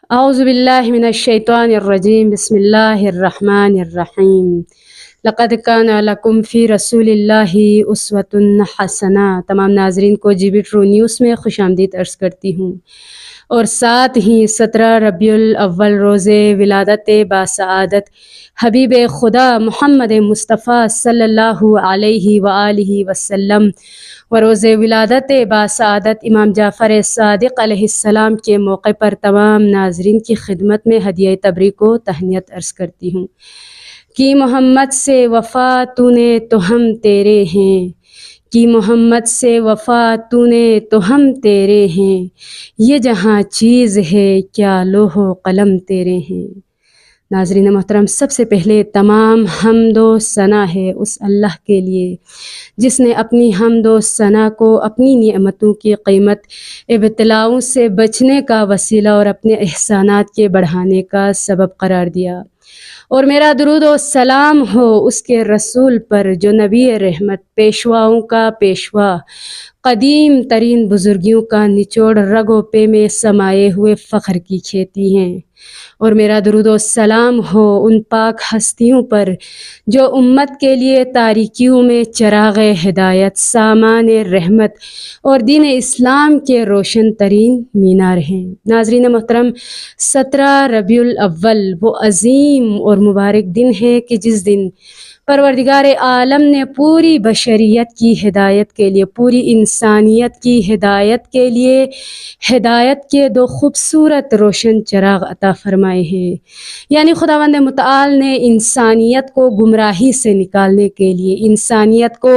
اعوذ باللہ من الشیطان الرجیم، بسم اللہ الرحمن الرحیم۔ لقد کان لکم فی رسول اللہ اسوۃ حسنہ۔ تمام ناظرین کو جی بی ٹرو نیوز میں خوش آمدید عرض کرتی ہوں، اور ساتھ ہی 17 ربیع الاول روز ولادت باسعادت حبیب خدا محمد مصطفیٰ صلی اللہ علیہ وآلہ وسلم و روز ولادت باسعادت امام جعفر صادق علیہ السلام کے موقع پر تمام ناظرین کی خدمت میں ہدیہ تبریک و تہنیت عرض کرتی ہوں کہ محمد سے وفا تو نے تو ہم تیرے ہیں، کہ محمد سے وفا تو نے تو ہم تیرے ہیں، یہ جہاں چیز ہے کیا لوح و قلم تیرے ہیں۔ ناظرین محترم، سب سے پہلے تمام حمد و ثنا ہے اس اللہ کے لیے جس نے اپنی حمد و ثنا کو اپنی نعمتوں کی قیمت، ابتلاؤں سے بچنے کا وسیلہ اور اپنے احسانات کے بڑھانے کا سبب قرار دیا، اور میرا درود و سلام ہو اس کے رسول پر جو نبی رحمت، پیشواؤں کا پیشوا، قدیم ترین بزرگیوں کا نچوڑ، رگ و پے میں سمائے ہوئے فخر کی کھیتی ہیں، اور میرا درود و سلام ہو ان پاک ہستیوں پر جو امت کے لیے تاریکیوں میں چراغ ہدایت، سامان رحمت اور دین اسلام کے روشن ترین مینار ہیں۔ ناظرین محترم، 17 ربیع الاول وہ عظیم اور مبارک دن ہے کہ جس دن پروردگار عالم نے پوری بشریت کی ہدایت کے لیے، پوری انسانیت کی ہدایت کے لیے ہدایت کے دو خوبصورت روشن چراغ عطا فرمائے ہیں، یعنی خداوند متعال نے انسانیت کو گمراہی سے نکالنے کے لیے، انسانیت کو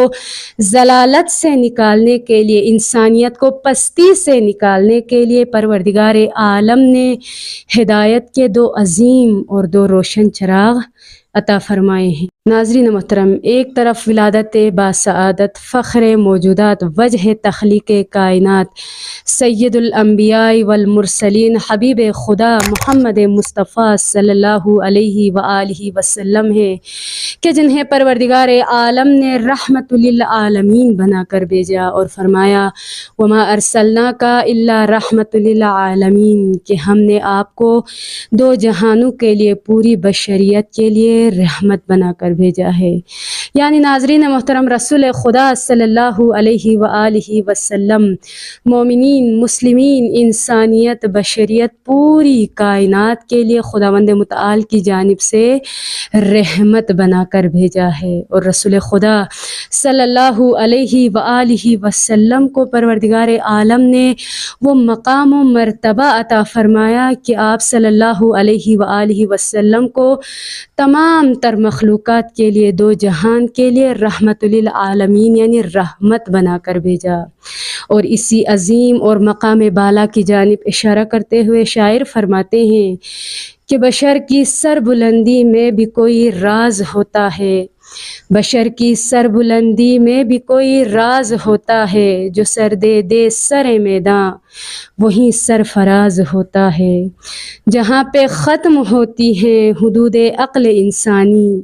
ضلالت سے نکالنے کے لیے، انسانیت کو پستی سے نکالنے کے لیے پروردگار عالم نے ہدایت کے دو عظیم اور دو روشن چراغ عطا فرمائے ہیں۔ ناظرین محترم، ایک طرف ولادت باسعادت، فخر موجودات، وجہ تخلیق کائنات، سید الانبیاء والمرسلین، حبیب خدا محمد مصطفیٰ صلی اللہ علیہ وآلہ وسلم ہے کہ جنہیں پروردگار عالم نے رحمت للعالمین بنا کر بھیجا، اور فرمایا وما ارسلناک الا رحمت للعالمین، کہ ہم نے آپ کو دو جہانوں کے لیے، پوری بشریت کے لیے رحمت بنا کر بھیجا ہے۔ یعنی ناظرین محترم، رسول خدا صلی اللہ علیہ وآلہ وسلم مومنین، مسلمین، انسانیت، بشریت، پوری کائنات کے لیے خداوند متعال کی جانب سے رحمت بنا کر بھیجا ہے، اور رسول خدا صلی اللہ علیہ وآلہ وسلم کو پروردگار عالم نے وہ مقام و مرتبہ عطا فرمایا کہ آپ صلی اللہ علیہ وآلہ وسلم کو تمام تر مخلوقات کے لیے، دو جہان کے لیے رحمت للعالمین یعنی رحمت بنا کر بھیجا۔ اور اسی عظیم اور مقام بالا کی جانب اشارہ کرتے ہوئے شاعر فرماتے ہیں کہ بشر کی سر بلندی میں بھی کوئی راز ہوتا ہے، بشر کی سر بلندی میں بھی کوئی راز ہوتا ہے، جو سر دے دے سر میداں وہیں سرفراز ہوتا ہے۔ جہاں پہ ختم ہوتی ہیں حدود عقل انسانی،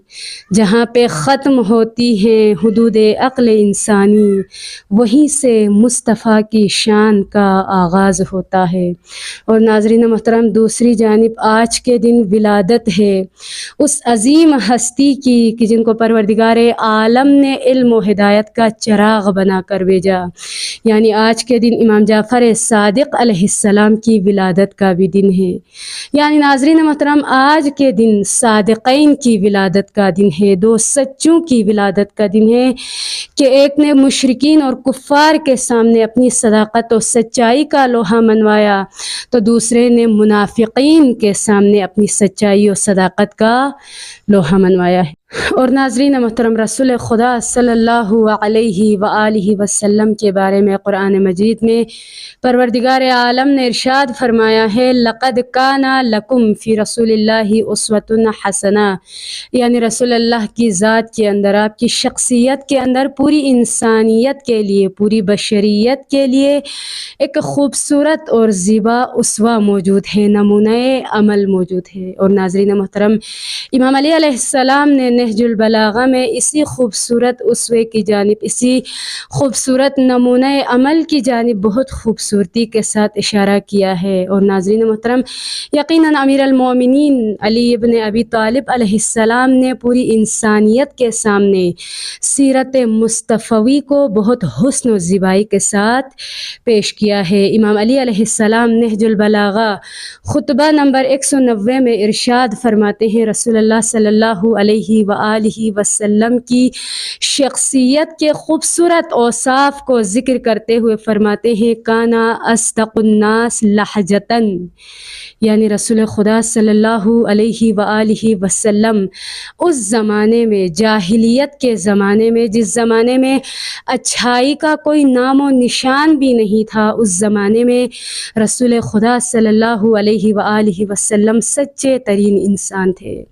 جہاں پہ ختم ہوتی ہیں حدود عقل انسانی، وہیں سے مصطفیٰ کی شان کا آغاز ہوتا ہے۔ اور ناظرین محترم، دوسری جانب آج کے دن ولادت ہے اس عظیم ہستی کی کہ جن کو پروردگار عالم نے علم و ہدایت کا چراغ بنا کر بھیجا، یعنی آج کے دن امام جعفر صادق علیہ السلام کی ولادت کا بھی دن ہے۔ یعنی ناظرین محترم، آج کے دن صادقین کی ولادت کا دن ہے، دو سچوں کی ولادت کا دن ہے کہ ایک نے مشرکین اور کفار کے سامنے اپنی صداقت و سچائی کا لوہا منوایا، تو دوسرے نے منافقین کے سامنے اپنی سچائی و صداقت کا لوہا منوایا ہے۔ اور ناظرین محترم، رسول خدا صلی اللہ علیہ وآلہ وسلم کے بارے میں قرآن مجید میں پروردگار عالم نے ارشاد فرمایا ہے لقد کان لکم فی رسول اللہ اسوۃ حسنہ، یعنی رسول اللہ کی ذات کے اندر، آپ کی شخصیت کے اندر پوری انسانیت کے لیے، پوری بشریت کے لیے ایک خوبصورت اور زیبا اسوہ موجود ہے، نمونہ عمل موجود ہے۔ اور ناظرین محترم، امام علی علیہ السلام نے نہج البلاغہ میں اسی خوبصورت اسوے کی جانب، اسی خوبصورت نمونہ عمل کی جانب بہت خوبصورتی کے ساتھ اشارہ کیا ہے۔ اور ناظرین محترم، یہ یقیناً امیر المومنین علی ابن ابی طالب علیہ السلام نے پوری انسانیت کے سامنے سیرت مصطفی کو بہت حسن و زیبائی کے ساتھ پیش کیا ہے۔ امام علی علیہ السلام نہج البلاغہ خطبہ نمبر 190 میں ارشاد فرماتے ہیں، رسول اللہ صلی اللہ علیہ وآلہ وسلم کی شخصیت کے خوبصورت اوصاف کو ذکر کرتے ہوئے فرماتے ہیں، کانا اصدق الناس لہجتاً، یعنی رسول خدا صلی اللہ علیہ وآلہ وسلم اس زمانے میں، جاہلیت کے زمانے میں، جس زمانے میں اچھائی کا کوئی نام و نشان بھی نہیں تھا، اس زمانے میں رسول خدا صلی اللہ علیہ وآلہ وسلم سچے ترین انسان تھے۔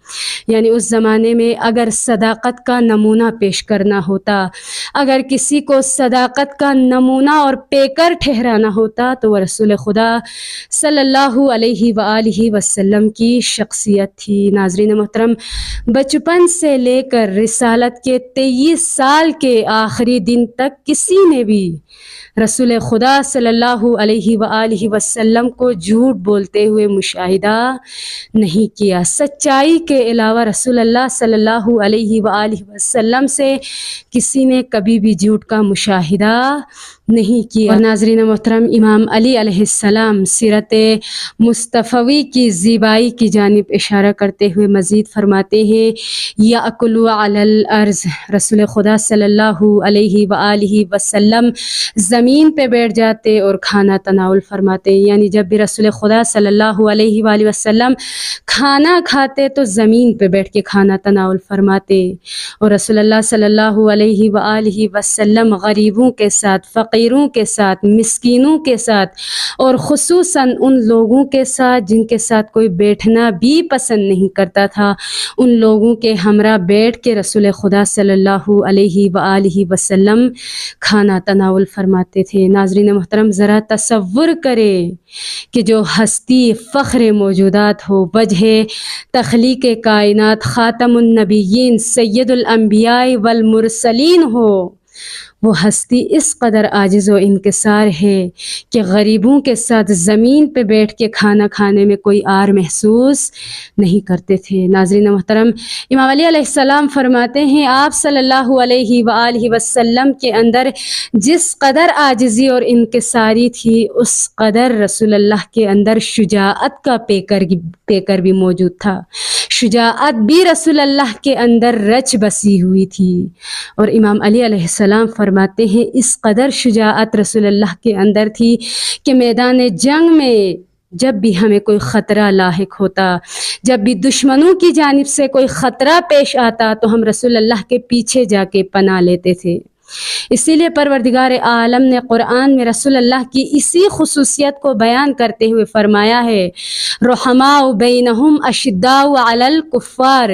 یعنی اس زمانے میں اگر صداقت کا نمونہ پیش کرنا ہوتا، اگر کسی کو صداقت کا نمونہ اور پیکر ٹھہرانا ہوتا تو وہ رسول خدا صلی اللہ علیہ وآلہ وسلم کی شخصیت تھی۔ ناظرین محترم، بچپن سے لے کر رسالت کے 23 سال کے آخری دن تک کسی نے بھی رسول خدا صلی اللہ علیہ وآلہ وسلم کو جھوٹ بولتے ہوئے مشاہدہ نہیں کیا۔ سچائی کے علاوہ رسول اللہ صلی اللہ علیہ وآلہ وسلم سے کسی نے کبھی بھی جھوٹ کا مشاہدہ نہیں کیا۔ اور ناظرین محترم، امام علی علیہ السلام سیرت مصطفی کی زیبائی کی جانب اشارہ کرتے ہوئے مزید فرماتے ہیں، یأکلوا علی الارض، رسول خدا صلی اللہ علیہ وآلہ وسلم زمین پہ بیٹھ جاتے اور کھانا تناول فرماتے ہیں۔ یعنی جب بھی رسول خدا صلی اللہ علیہ وآلہ وسلم کھانا کھاتے تو زمین پہ بیٹھ کے کھانا تناول فرماتے، اور رسول اللہ صلی اللہ علیہ وآلہ وسلم غریبوں کے ساتھ، فقیروں کے ساتھ، مسکینوں کے ساتھ، اور خصوصاً ان لوگوں کے ساتھ جن کے ساتھ کوئی بیٹھنا بھی پسند نہیں کرتا تھا، ان لوگوں کے ہمراہ بیٹھ کے رسول خدا صلی اللہ علیہ وآلہ وسلم کھانا تناول فرماتے تھے۔ ناظرین محترم، ذرا تصور کرے کہ جو ہستی فخر موجودات ہو، وجہ تخلیق کائنات، خاتم النبیین، سید الانبیاء والمرسلین ہو، وہ ہستی اس قدر عاجز و انکسار ہے کہ غریبوں کے ساتھ زمین پہ بیٹھ کے کھانا کھانے میں کوئی عار محسوس نہیں کرتے تھے۔ ناظرین محترم، امام علی علیہ السلام فرماتے ہیں، آپ صلی اللہ علیہ وآلہ وسلم کے اندر جس قدر عاجزی اور انکساری تھی، اس قدر رسول اللہ کے اندر شجاعت کا پیکر بھی موجود تھا۔ شجاعت بھی رسول اللہ کے اندر رچ بسی ہوئی تھی، اور امام علی علیہ السلام فرماتے ہیں اس قدر شجاعت رسول اللہ کے اندر تھی کہ میدان جنگ میں جب بھی ہمیں کوئی خطرہ لاحق ہوتا، جب بھی دشمنوں کی جانب سے کوئی خطرہ پیش آتا تو ہم رسول اللہ کے پیچھے جا کے پناہ لیتے تھے۔ اسی لیے پروردگار عالم نے قرآن میں رسول اللہ کی اسی خصوصیت کو بیان کرتے ہوئے فرمایا ہے، رحماء بینہم اشداء علی الکفار،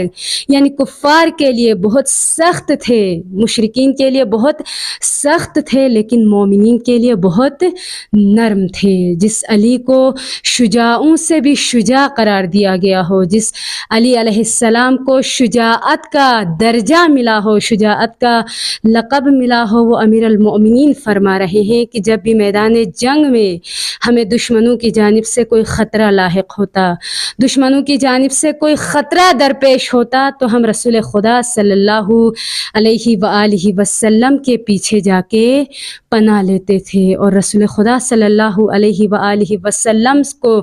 یعنی کفار کے لیے بہت سخت تھے، مشرکین کے لیے بہت سخت تھے، لیکن مومنین کے لیے بہت نرم تھے۔ جس علی کو شجاعوں سے بھی شجاع قرار دیا گیا ہو، جس علی علیہ السلام کو شجاعت کا درجہ ملا ہو، شجاعت کا لقب ملا ہو، وہ امیر المؤمنین فرما رہے ہیں کہ جب بھی میدان جنگ میں ہمیں دشمنوں کی جانب سے کوئی خطرہ لاحق ہوتا، دشمنوں کی جانب سے کوئی خطرہ درپیش ہوتا، تو ہم رسول خدا صلی اللہ علیہ وآلہ وسلم کے پیچھے جا کے پناہ لیتے تھے، اور رسول خدا صلی اللہ علیہ وآلہ وسلم کو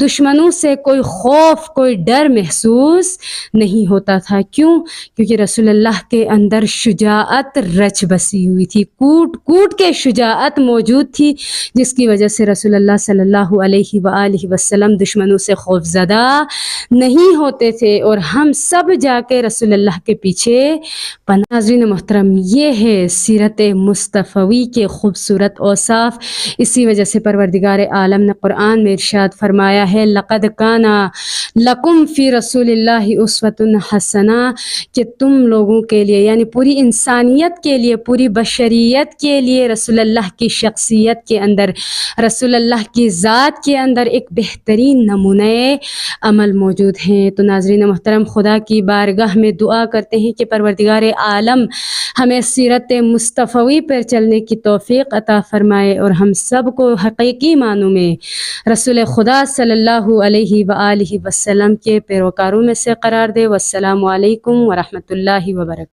دشمنوں سے کوئی خوف، کوئی ڈر محسوس نہیں ہوتا تھا۔ کیوں؟ کیونکہ رسول اللہ کے اندر شجاعت رچ بسی ہوئی تھی، کوٹ کوٹ کے شجاعت موجود تھی، جس کی وجہ سے رسول اللہ صلی اللہ علیہ وآلہ وسلم دشمنوں سے خوف زدہ نہیں ہوتے تھے، اور ہم سب جا کے رسول اللہ کے پیچھے پناہ۔ ناظرین محترم، یہ ہے سیرت مصطفی کے خوبصورت اوصاف۔ اسی وجہ سے پروردگار عالم نے قرآن میں ارشاد فرمایا ہے، لقد کان لکم فی رسول اللہ اسوۃ حسنہ، کہ تم لوگوں کے لیے، یعنی پوری انسانیت کے لیے، پوری بشریت کے لیے رسول اللہ کی شخصیت کے اندر، رسول اللہ کی ذات کے اندر ایک بہترین نمونہ عمل موجود ہیں۔ تو ناظرین محترم، خدا کی بارگاہ میں دعا کرتے ہیں کہ پروردگار عالم ہمیں سیرت مصطفی پر چلنے کی توفیق توفیق عطا فرمائے اور ہم سب کو حقیقی معنوں میں رسول خدا صلی اللہ علیہ وآلہ وسلم کے پیروکاروں میں سے قرار دے۔ والسلام علیکم ورحمۃ اللہ وبرکاتہ۔